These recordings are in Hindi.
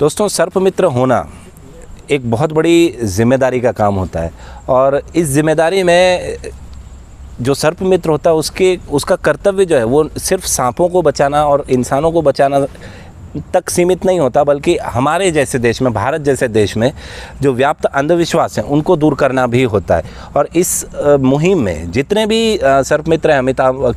दोस्तों, सर्पमित्र होना एक बहुत बड़ी जिम्मेदारी का काम होता है और इस जिम्मेदारी में जो सर्पमित्र होता है उसका कर्तव्य जो है वो सिर्फ सांपों को बचाना और इंसानों को बचाना तक सीमित नहीं होता, बल्कि हमारे जैसे देश में, भारत जैसे देश में जो व्याप्त अंधविश्वास हैं उनको दूर करना भी होता है। और इस मुहिम में जितने भी सर्पमित्र हैं, अमिताभ,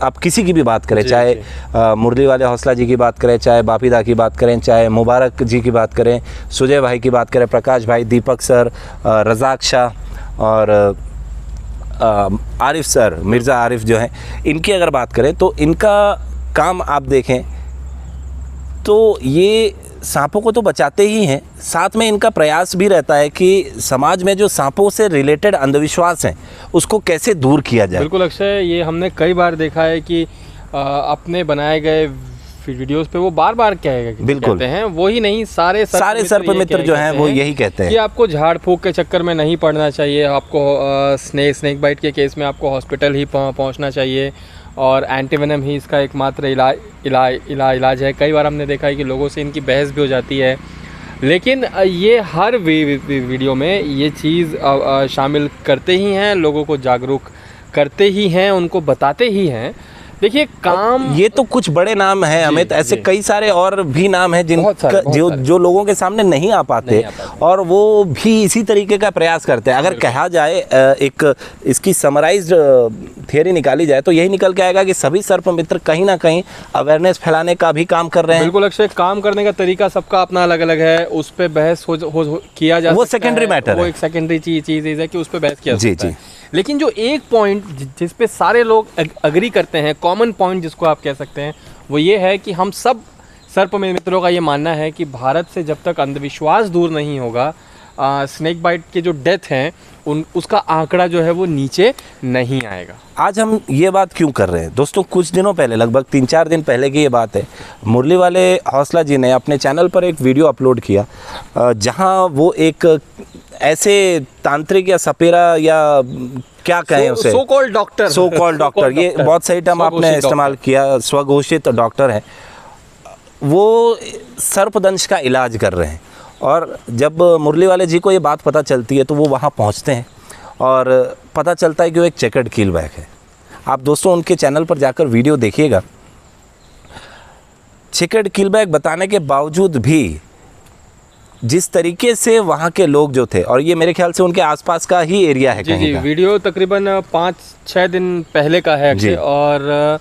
आप किसी की भी बात करें, चाहे मुरली वाले हौसला जी की बात करें, चाहे बापीदा की बात करें, चाहे मुबारक जी की बात करें, सुजय भाई की बात करें, प्रकाश भाई, दीपक सर, रज़ाक शाह और आरिफ सर, मिर्ज़ा आरिफ जो हैं, इनकी अगर बात करें तो इनका काम आप देखें तो ये सांपों को तो बचाते ही हैं, साथ में इनका प्रयास भी रहता है कि समाज में जो सांपों से रिलेटेड अंधविश्वास हैं उसको कैसे दूर किया जाए। बिल्कुल अक्षय, ये हमने कई बार देखा है कि अपने बनाए गए वीडियोस पे वो बार बार कहते हैं, वही नहीं सारे सर्पमित्र जो हैं वो यही कहते हैं कि आपको झाड़ फूक के चक्कर में नहीं पड़ना चाहिए, आपको स्नेक बाइट के केस में आपको हॉस्पिटल ही पहुंचना चाहिए और एंटीवेनम ही इसका एकमात्र इलाज है। कई बार हमने देखा है कि लोगों से इनकी बहस भी हो जाती है, लेकिन ये हर वीडियो में ये चीज़ शामिल करते ही हैं, लोगों को जागरूक करते ही हैं, उनको बताते ही हैं। देखिए काम, ये तो कुछ बड़े नाम हैं अमित, ऐसे कई सारे और भी नाम हैं जो लोगों के सामने नहीं आ पाते और वो भी इसी तरीके का प्रयास करते हैं। अगर कहा जाए, एक इसकी समराइज्ड थियरी निकाली जाए तो यही निकल के आएगा कि सभी सर्पमित्र कहीं ना कहीं अवेयरनेस फैलाने का भी काम कर रहे हैं। बिल्कुल अक्षय, काम करने का तरीका सबका अपना अलग अलग है, उस पर बहस किया जा सकता है, वो सेकेंडरी मैटर है, वो एक सेकेंडरी चीज़ है कि उस पर बहस किया जा सकता है। जी। लेकिन जो एक पॉइंट जिस पे सारे लोग अग्री करते हैं, कॉमन पॉइंट जिसको आप कह सकते हैं, वो ये है कि हम सब सर्पमित्रों का ये मानना है कि भारत से जब तक अंधविश्वास दूर नहीं होगा, स्नेक बाइट के जो डेथ हैं उसका आंकड़ा जो है वो नीचे नहीं आएगा। आज हम ये बात क्यों कर रहे हैं दोस्तों? कुछ दिनों पहले, लगभग 3-4 दिन पहले की ये बात है, मुरली वाले हौसला जी ने अपने चैनल पर एक वीडियो अपलोड किया जहां वो एक ऐसे तांत्रिक या सपेरा या क्या कहें उसे, सो कॉल्ड डॉक्टर, ये बहुत सही टर्म आपने इस्तेमाल किया, स्वघोषित डॉक्टर है, वो सर्पदंश का इलाज कर रहे हैं। और जब मुरली वाले जी को ये बात पता चलती है तो वो वहाँ पहुँचते हैं और पता चलता है कि वो एक चेकर्ड कीलबैक है। आप दोस्तों उनके चैनल पर जाकर वीडियो देखिएगा। चेकर्ड कीलबैक बताने के बावजूद भी जिस तरीके से वहाँ के लोग जो थे, और ये मेरे ख्याल से उनके आसपास का ही एरिया है कहीं का। वीडियो तकरीबन 5-6 दिन पहले का है और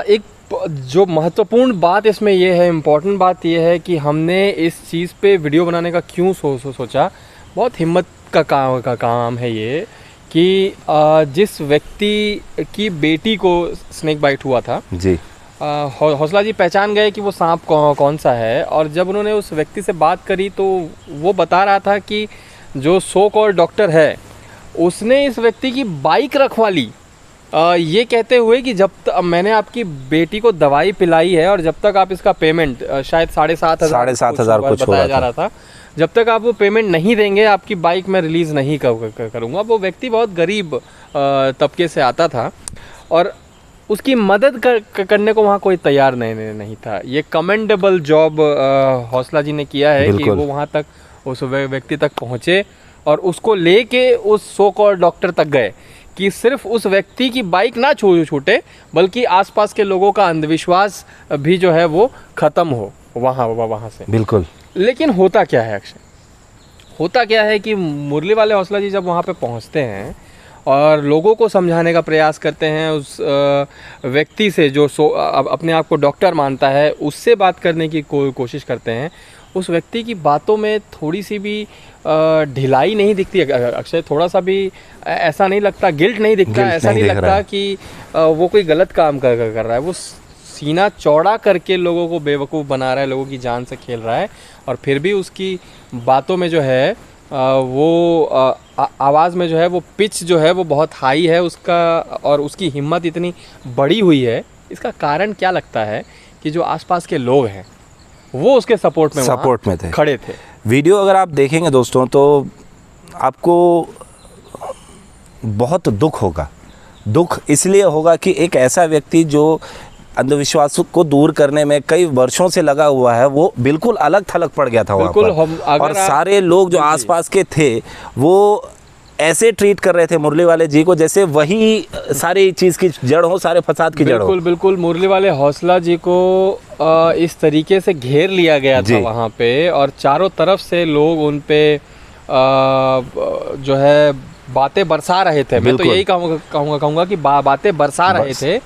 एक जो महत्वपूर्ण बात इसमें यह है, इम्पोर्टेंट बात यह है कि हमने इस चीज़ पे वीडियो बनाने का क्यों सोचा। बहुत हिम्मत का काम है ये कि जिस व्यक्ति की बेटी को स्नेक बाइट हुआ था जी, हौसला जी पहचान गए कि वो सांप कौन सा है। और जब उन्होंने उस व्यक्ति से बात करी तो वो बता रहा था कि जो सो कॉल्ड डॉक्टर है उसने इस व्यक्ति की बाइक रखवा ली, ये कहते हुए कि जब तक मैंने आपकी बेटी को दवाई पिलाई है और जब तक आप इसका पेमेंट शायद 7,500 कुछ बताया जा रहा था, जब तक आप वो पेमेंट नहीं देंगे आपकी बाइक मैं रिलीज़ नहीं करूँगा। वो व्यक्ति बहुत गरीब तबके से आता था और उसकी मदद करने को वहाँ कोई तैयार नहीं था। ये कमेंडेबल जॉब हौसला जी ने किया है कि वो वहाँ तक उस व्यक्ति तक पहुँचे और उसको लेके उस सो कॉल्ड डॉक्टर तक गए कि सिर्फ उस व्यक्ति की बाइक ना छूटे बल्कि आसपास के लोगों का अंधविश्वास भी जो है वो ख़त्म हो वहाँ से। बिल्कुल। लेकिन होता क्या है अक्षय, होता क्या है कि मुरली वाले हौसला जी जब वहाँ पे पहुँचते हैं और लोगों को समझाने का प्रयास करते हैं, उस व्यक्ति से जो अपने आप को डॉक्टर मानता है उससे बात करने की कोशिश करते हैं, उस व्यक्ति की बातों में थोड़ी सी भी ढिलाई नहीं दिखती अक्षय, थोड़ा सा भी ऐसा नहीं लगता, गिल्ट नहीं दिखता, ऐसा नहीं लगता कि वो कोई गलत काम कर रहा है। वो सीना चौड़ा करके लोगों को बेवकूफ़ बना रहा है, लोगों की जान से खेल रहा है और फिर भी उसकी बातों में जो है वो आवाज़ में जो है वो पिच जो है वो बहुत हाई है उसका, और उसकी हिम्मत इतनी बड़ी हुई है। इसका कारण क्या लगता है कि जो आसपास के लोग हैं वो उसके सपोर्ट में थे, खड़े थे। वीडियो अगर आप देखेंगे दोस्तों तो आपको बहुत दुख होगा। दुख इसलिए होगा कि एक ऐसा व्यक्ति जो अंधविश्वास को दूर करने में कई वर्षों से लगा हुआ है, वो बिल्कुल अलग थलग पड़ गया था वहाँ पर। और सारे लोग जो आसपास के थे वो ऐसे ट्रीट कर रहे थे मुरली वाले जी को जैसे वही सारी चीज़ की जड़ हो, सारे फसाद की जड़ हो। बिल्कुल बिल्कुल, मुरली वाले हौसला जी को इस तरीके से घेर लिया गया था वहाँ पे, और चारों तरफ से लोग उन पे जो है बातें बरसा रहे थे। मैं तो यही कहूँगा कि बातें बरसा रहे थे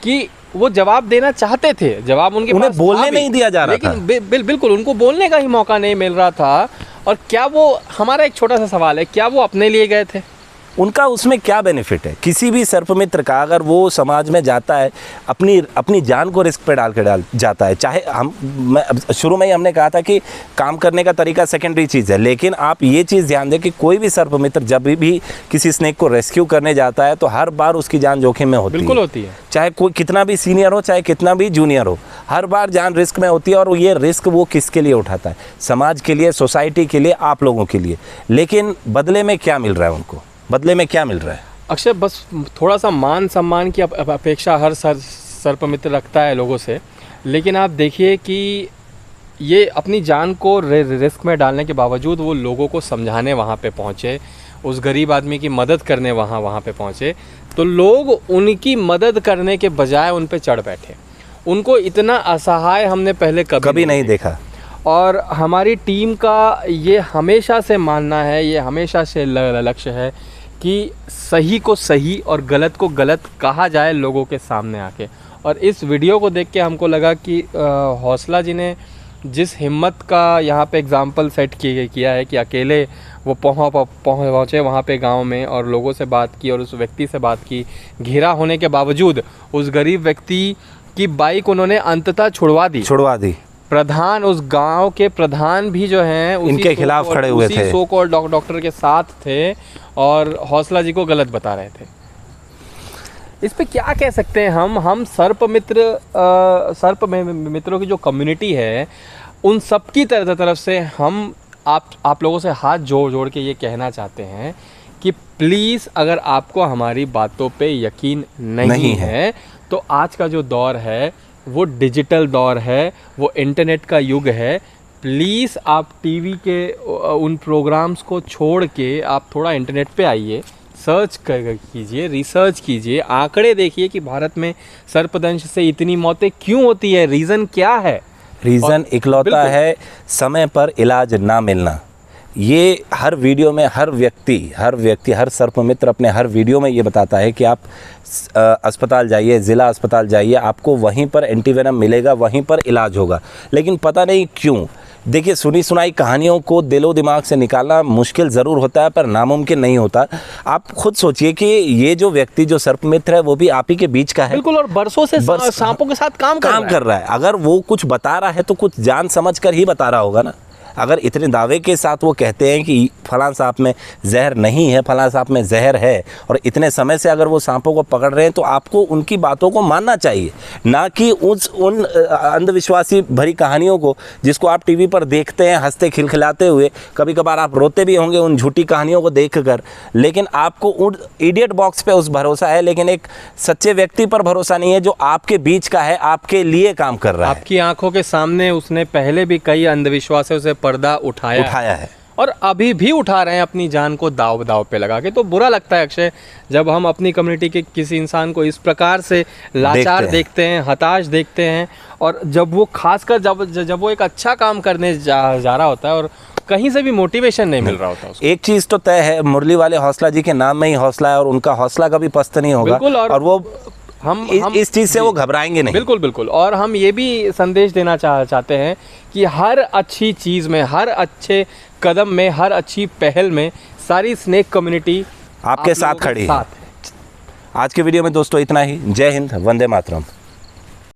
कि वो जवाब देना चाहते थे, जवाब उन्हें बोलने नहीं दिया जा रहा था, लेकिन बिल्कुल उनको बोलने का ही मौका नहीं मिल रहा था। और क्या वो, हमारा एक छोटा सा सवाल है, क्या वो अपने लिए गए थे? उनका उसमें क्या बेनिफिट है? किसी भी सर्पमित्र का अगर वो समाज में जाता है, अपनी जान को रिस्क पे डाल जाता है, चाहे शुरू में ही हमने कहा था कि काम करने का तरीका सेकेंडरी चीज़ है, लेकिन आप ये चीज़ ध्यान दें कि कोई भी सर्पमित्र जब भी किसी स्नेक को रेस्क्यू करने जाता है तो हर बार उसकी जान जोखिम में होती है। बिल्कुल होती है, चाहे कोई कितना भी सीनियर हो, चाहे कितना भी जूनियर हो, हर बार जान रिस्क में होती है। और ये रिस्क वो किसके लिए उठाता है? समाज के लिए, सोसाइटी के लिए, आप लोगों के लिए। लेकिन बदले में क्या मिल रहा है उनको? बदले में क्या मिल रहा है? अक्षय, बस थोड़ा सा मान सम्मान की अपेक्षा हर सर्पमित्र रखता है लोगों से, लेकिन आप देखिए कि ये अपनी जान को रिस्क में डालने के बावजूद वो लोगों को समझाने वहाँ पे पहुँचे, उस गरीब आदमी की मदद करने वहाँ पे पहुँचे, तो लोग उनकी मदद करने के बजाय उन पे चढ़ बैठे। उनको इतना असहाय हमने पहले कभी नहीं देखा। और हमारी टीम का ये हमेशा से मानना है, ये हमेशा से लक्ष्य है कि सही को सही और गलत को गलत कहा जाए लोगों के सामने आके। और इस वीडियो को देख के हमको लगा कि हौसला जी ने जिस हिम्मत का यहाँ पे एग्जाम्पल सेट किया है कि अकेले वो पहुँचे वहाँ पे गांव में और लोगों से बात की और उस व्यक्ति से बात की, घेरा होने के बावजूद उस गरीब व्यक्ति की बाइक उन्होंने अंततः छुड़वा दी। प्रधान, उस गांव के प्रधान भी जो हैं इनके खिलाफ खड़े हुए थे, सो कॉल्ड डॉक्टर के साथ थे और हौसला जी को गलत बता रहे थे। इस पे क्या कह सकते हैं हम सर्प मित्रों की जो कम्युनिटी है उन सब की तरफ से हम आप लोगों से हाथ जोड़ के ये कहना चाहते हैं कि प्लीज़, अगर आपको हमारी बातों पे यकीन नहीं है तो आज का जो दौर है वो डिजिटल दौर है, वो इंटरनेट का युग है। प्लीज़ आप टीवी के उन प्रोग्राम्स को छोड़ के आप थोड़ा इंटरनेट पे आइए, सर्च कीजिए, रिसर्च कीजिए, आंकड़े देखिए कि भारत में सर्पदंश से इतनी मौतें क्यों होती है, रीज़न क्या है? रीज़न इकलौता है समय पर इलाज ना मिलना। ये हर वीडियो में हर व्यक्ति हर सर्पमित्र अपने हर वीडियो में ये बताता है कि आप अस्पताल जाइए, ज़िला अस्पताल जाइए, आपको वहीं पर एंटीवेनम मिलेगा, वहीं पर इलाज होगा। लेकिन पता नहीं क्यों, देखिए, सुनी सुनाई कहानियों को दिलो दिमाग से निकालना मुश्किल ज़रूर होता है पर नामुमकिन नहीं होता। आप खुद सोचिए कि ये जो व्यक्ति, जो सर्पमित्र है, वो भी आप ही के बीच का है। बिल्कुल, और बरसों से सांपों के साथ काम कर रहा है। अगर वो कुछ बता रहा है तो कुछ जान समझ कर ही बता रहा होगा ना। अगर इतने दावे के साथ वो कहते हैं कि फलां सांप में जहर नहीं है, फलां सांप में जहर है, और इतने समय से अगर वो सांपों को पकड़ रहे हैं तो आपको उनकी बातों को मानना चाहिए, ना कि उन अंधविश्वासी भरी कहानियों को जिसको आप टीवी पर देखते हैं हंसते खिलखिलाते हुए। कभी कभार आप रोते भी होंगे उन झूठी कहानियों को देखकर, लेकिन आपको उन इडियट बॉक्स पे उस भरोसा है, लेकिन एक सच्चे व्यक्ति पर भरोसा नहीं है जो आपके बीच का है, आपके लिए काम कर रहा है। आपकी आंखों के सामने उसने पहले भी कई अंधविश्वासों से पर्दा उठाया है और अभी भी उठा रहे हैं अपनी जान को दाव पे लगा के। तो बुरा लगता है अक्षय, जब हम अपनी कम्युनिटी के किसी इंसान को इस प्रकार से लाचार देखते हैं, हताश देखते हैं, और जब वो खासकर जब वो एक अच्छा काम करने जा रहा होता है और कहीं से भी मोटिवेशन नहीं मिल रहा होता उसको। एक चीज़ तो तय है, मुरली वाले हौसला जी के नाम में ही हौसला है और उनका हौसला कभी पस्त नहीं होगा। और वो हम इस चीज़ से वो घबराएंगे नहीं। बिल्कुल। और हम ये भी संदेश देना चाहते हैं कि हर अच्छी चीज़ में, हर अच्छे कदम में, हर अच्छी पहल में सारी स्नेक कम्युनिटी आपके साथ खड़ी है। आज के वीडियो में दोस्तों इतना ही। जय हिंद, वंदे मातरम।